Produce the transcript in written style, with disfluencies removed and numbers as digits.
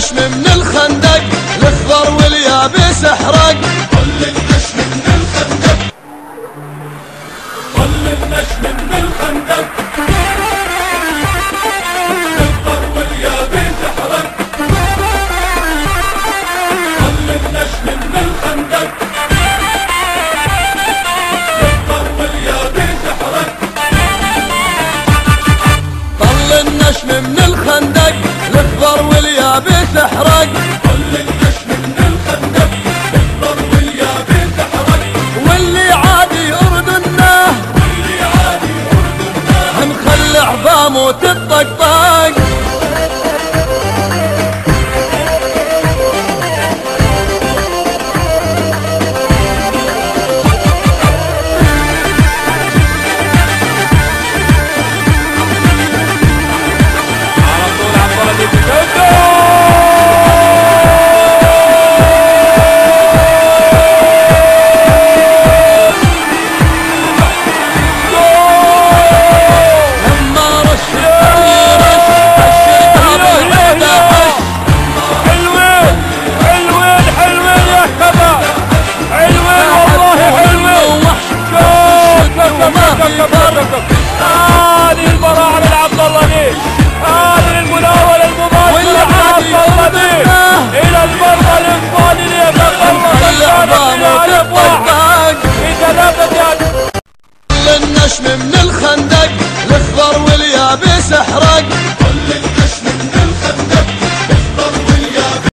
النشم من الخندق، الاخضر واليابس احرق. طل النشم من الخندق، طل النشم من الخندق، الاخضر واليابس احرق. طل النشم من الخندق، الاخضر واليابس احرق. طل النشم من الخندق، الاخضر واليابس احرق. طل النشم من الخندق، الاخضر واليابس احرق. واللي عادي اردنه، واللي عادي اردنه، نخلي عظامه تتطقطق.